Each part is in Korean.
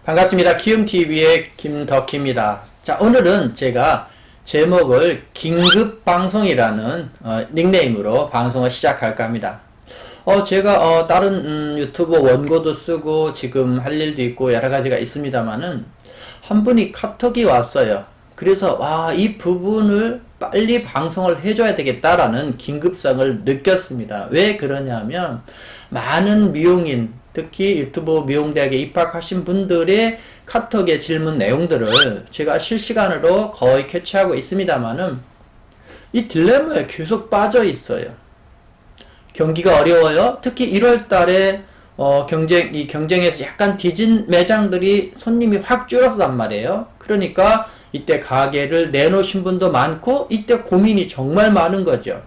반갑습니다. 키움TV의 김덕희입니다. 자, 오늘은 제가 제목을 긴급방송이라는 닉네임으로 방송을 시작할까 합니다. 제가 다른 유튜브 원고도 쓰고 지금 할 일도 있고 여러 가지가 있습니다만은 한 분이 카톡이 왔어요. 그래서 이 부분을 빨리 방송을 해줘야 되겠다라는 긴급성을 느꼈습니다. 왜 그러냐면 많은 미용인, 특히 유튜브 미용대학에 입학하신 분들의 카톡의 질문 내용들을 제가 실시간으로 거의 캐치하고 있습니다만은 이 딜레마에 계속 빠져 있어요. 경기가 어려워요. 특히 1월 달에 이 경쟁에서 약간 뒤진 매장들이 손님이 확 줄었단 말이에요. 그러니까 이때 가게를 내놓으신 분도 많고 이때 고민이 정말 많은 거죠.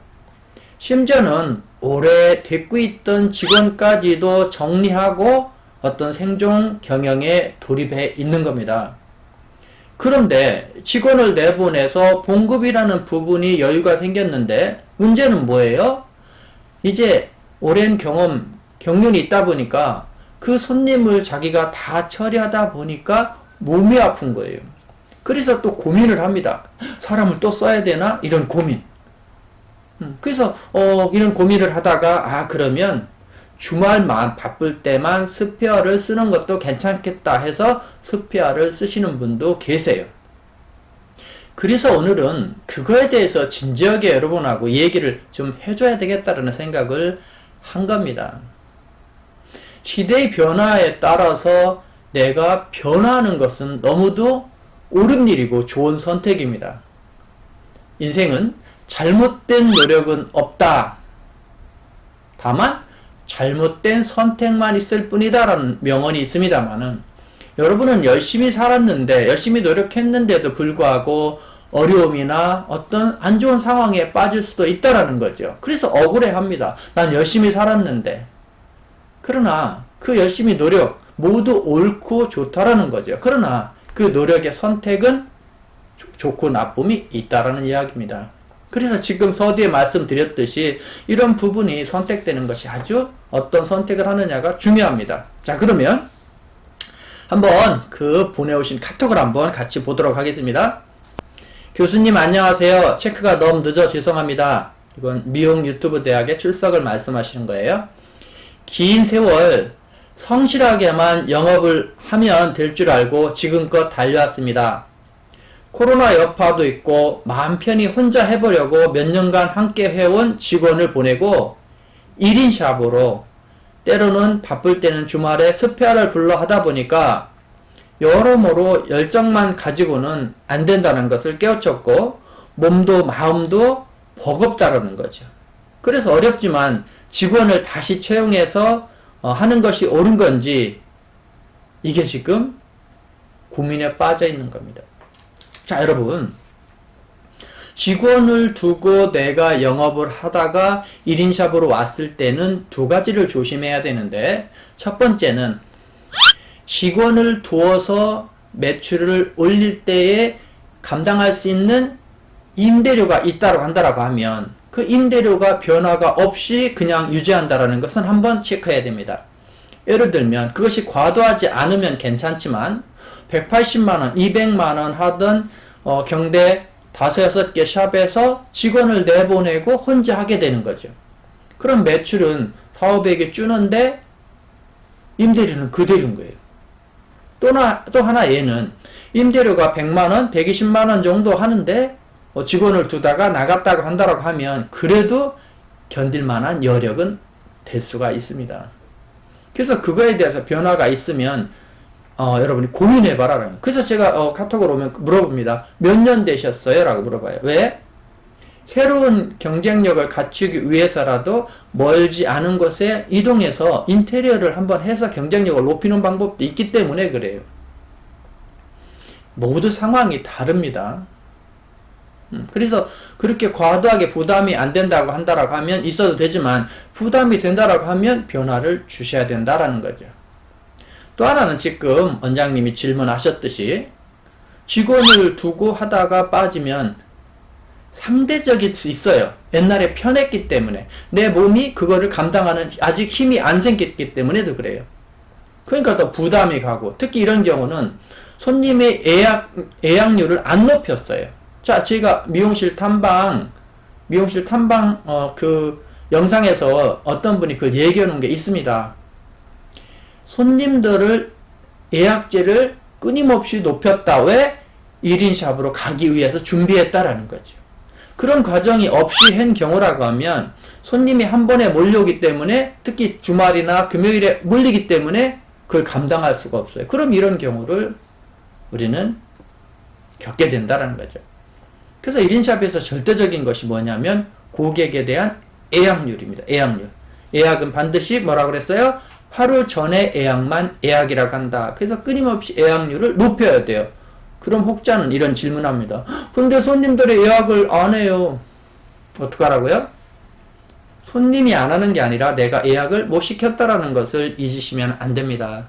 심지어는 오래 데리고 있던 직원까지도 정리하고 어떤 생존 경영에 돌입해 있는 겁니다. 그런데 직원을 내보내서 봉급이라는 부분이 여유가 생겼는데 문제는 뭐예요? 이제 오랜 경륜이 있다 보니까 그 손님을 자기가 다 처리하다 보니까 몸이 아픈 거예요. 그래서 또 고민을 합니다. 사람을 또 써야 되나? 이런 고민. 그래서 이런 고민을 하다가 그러면 주말만 바쁠 때만 스페어를 쓰는 것도 괜찮겠다 해서 스페어를 쓰시는 분도 계세요. 그래서 오늘은 그거에 대해서 진지하게 여러분하고 얘기를 좀 해줘야 되겠다는 생각을 한 겁니다. 시대의 변화에 따라서 내가 변화하는 것은 너무도 옳은 일이고 좋은 선택입니다. 인생은 잘못된 노력은 없다. 다만 잘못된 선택만 있을 뿐이다 라는 명언이 있습니다만은 여러분은 열심히 살았는데 열심히 노력했는데도 불구하고 어려움이나 어떤 안 좋은 상황에 빠질 수도 있다라는 거죠. 그래서 억울해합니다. 난 열심히 살았는데. 그러나 그 열심히 노력 모두 옳고 좋다라는 거죠. 그러나 그 노력의 선택은 좋고 나쁨이 있다라는 이야기입니다. 그래서 지금 서두에 말씀드렸듯이 이런 부분이 선택되는 것이 아주 어떤 선택을 하느냐가 중요합니다. 자, 그러면 한번 그 보내오신 카톡을 한번 같이 보도록 하겠습니다. 교수님 안녕하세요. 체크가 너무 늦어 죄송합니다. 이건 미용 유튜브 대학의 출석을 말씀하시는 거예요. 긴 세월 성실하게만 영업을 하면 될 줄 알고 지금껏 달려왔습니다. 코로나 여파도 있고 마음 편히 혼자 해보려고 몇 년간 함께 해온 직원을 보내고 1인 샵으로 때로는 바쁠 때는 주말에 스페어를 불러 하다 보니까 여러모로 열정만 가지고는 안 된다는 것을 깨우쳤고 몸도 마음도 버겁다라는 거죠. 그래서 어렵지만 직원을 다시 채용해서 하는 것이 옳은 건지 이게 지금 고민에 빠져 있는 겁니다. 자, 여러분, 직원을 두고 내가 영업을 하다가 1인 샵으로 왔을 때는 두 가지를 조심해야 되는데, 첫 번째는 직원을 두어서 매출을 올릴 때에 감당할 수 있는 임대료가 있다고 한다라고 하면 그 임대료가 변화가 없이 그냥 유지한다라는 것은 한번 체크해야 됩니다. 예를 들면 그것이 과도하지 않으면 괜찮지만 180만원, 200만원 하던 경대 5-6개 샵에서 직원을 내보내고 혼자 하게 되는 거죠. 그럼 매출은 4,500에 주는데 임대료는 그대로인 거예요. 또 하나 얘는 임대료가 100만원, 120만원 정도 하는데 직원을 두다가 나갔다고 한다고 하면 그래도 견딜 만한 여력은 될 수가 있습니다. 그래서 그거에 대해서 변화가 있으면 여러분이 고민해봐라. 그래서 제가 카톡으로 오면 물어봅니다. 몇 년 되셨어요? 라고 물어봐요. 왜? 새로운 경쟁력을 갖추기 위해서라도 멀지 않은 곳에 이동해서 인테리어를 한번 해서 경쟁력을 높이는 방법도 있기 때문에 그래요. 모두 상황이 다릅니다. 그래서 그렇게 과도하게 부담이 안 된다고 한다라고 하면 있어도 되지만 부담이 된다라고 하면 변화를 주셔야 된다라는 거죠. 또 하나는 지금 원장님이 질문하셨듯이 직원을 두고 하다가 빠지면 상대적일 수 있어요. 옛날에 편했기 때문에 내 몸이 그거를 감당하는 아직 힘이 안 생겼기 때문에도 그래요. 그러니까 더 부담이 가고, 특히 이런 경우는 손님의 예약률을 안 높였어요. 자, 제가 미용실 탐방, 그 영상에서 어떤 분이 그걸 얘기해 놓은 게 있습니다. 손님들을 예약제를 끊임없이 높였다. 왜? 1인 샵으로 가기 위해서 준비했다라는 거죠. 그런 과정이 없이 한 경우라고 하면 손님이 한 번에 몰려오기 때문에, 특히 주말이나 금요일에 몰리기 때문에 그걸 감당할 수가 없어요. 그럼 이런 경우를 우리는 겪게 된다는 거죠. 그래서 1인 샵에서 절대적인 것이 뭐냐면 고객에 대한 예약률입니다. 예약률. 예약은 반드시 뭐라고 그랬어요? 하루 전에 예약만 예약이라고 한다. 그래서 끊임없이 예약률을 높여야 돼요. 그럼 혹자는 이런 질문합니다. 근데 손님들의 예약을 안 해요. 어떡하라고요? 손님이 안 하는 게 아니라 내가 예약을 못 시켰다라는 것을 잊으시면 안 됩니다.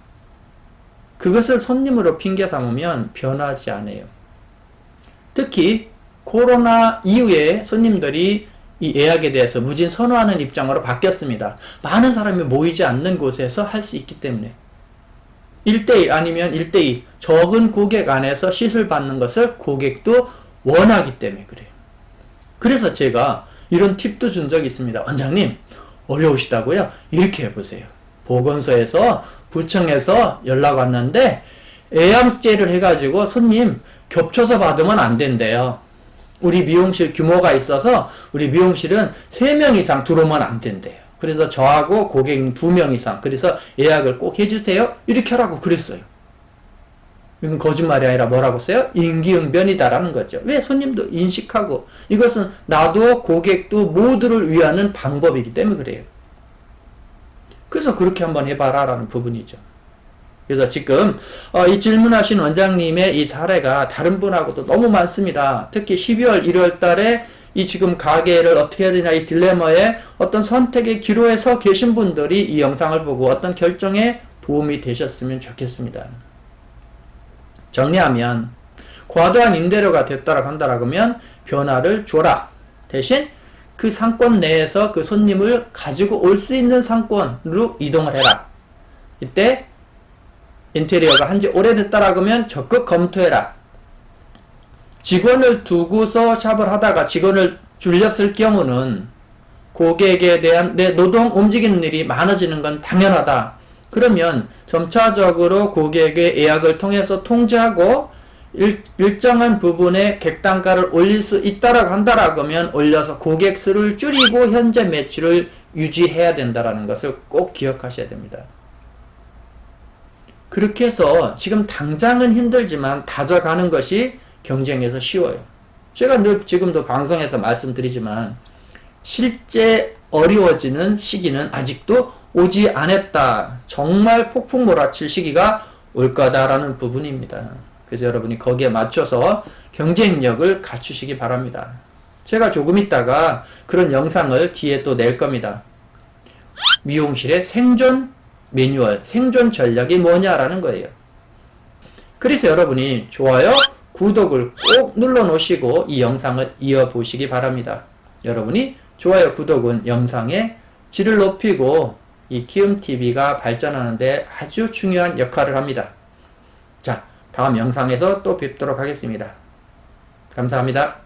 그것을 손님으로 핑계 삼으면 변하지 않아요. 특히 코로나 이후에 손님들이 이 예약에 대해서 무진 선호하는 입장으로 바뀌었습니다. 많은 사람이 모이지 않는 곳에서 할 수 있기 때문에 1대1 아니면 1대2 적은 고객 안에서 시술 받는 것을 고객도 원하기 때문에 그래요. 그래서 제가 이런 팁도 준 적이 있습니다. 원장님 어려우시다고요? 이렇게 해보세요. 보건소에서 구청에서 연락 왔는데 예약제를 해가지고 손님 겹쳐서 받으면 안 된대요. 우리 미용실 규모가 있어서 우리 미용실은 3명 이상 들어오면 안 된대요. 그래서 저하고 고객 2명 이상, 그래서 예약을 꼭 해주세요. 이렇게 하라고 그랬어요. 이건 거짓말이 아니라 뭐라고 써요? 임기응변이다라는 거죠. 왜? 손님도 인식하고, 이것은 나도 고객도 모두를 위하는 방법이기 때문에 그래요. 그래서 그렇게 한번 해봐라 라는 부분이죠. 그래서 지금 이 질문하신 원장님의 이 사례가 다른 분하고도 너무 많습니다. 특히 12월 1월 달에 이 지금 가게를 어떻게 해야 되냐 이 딜레마에 어떤 선택의 기로에 서 계신 분들이 이 영상을 보고 어떤 결정에 도움이 되셨으면 좋겠습니다. 정리하면 과도한 임대료가 됐다라고 한다라고 하면 변화를 줘라. 대신 그 상권 내에서 그 손님을 가지고 올 수 있는 상권으로 이동을 해라. 이때 인테리어가 한지 오래됐다라고 하면 적극 검토해라. 직원을 두고서 샵을 하다가 직원을 줄였을 경우는 고객에 대한 내 노동 움직이는 일이 많아지는 건 당연하다. 그러면 점차적으로 고객의 예약을 통해서 통제하고 일정한 부분의 객단가를 올릴 수 있다라고 한다라고 하면 올려서 고객 수를 줄이고 현재 매출을 유지해야 된다라는 것을 꼭 기억하셔야 됩니다. 그렇게 해서 지금 당장은 힘들지만 다져가는 것이 경쟁에서 쉬워요. 제가 늘 지금도 방송에서 말씀드리지만 실제 어려워지는 시기는 아직도 오지 않았다. 정말 폭풍 몰아칠 시기가 올 거다라는 부분입니다. 그래서 여러분이 거기에 맞춰서 경쟁력을 갖추시기 바랍니다. 제가 조금 있다가 그런 영상을 뒤에 또 낼 겁니다. 미용실의 생존 매뉴얼, 생존 전략이 뭐냐라는 거예요. 그래서 여러분이 좋아요, 구독을 꼭 눌러 놓으시고 이 영상을 이어보시기 바랍니다. 여러분이 좋아요, 구독은 영상의 질을 높이고 이 키움TV가 발전하는데 아주 중요한 역할을 합니다. 자, 다음 영상에서 또 뵙도록 하겠습니다. 감사합니다.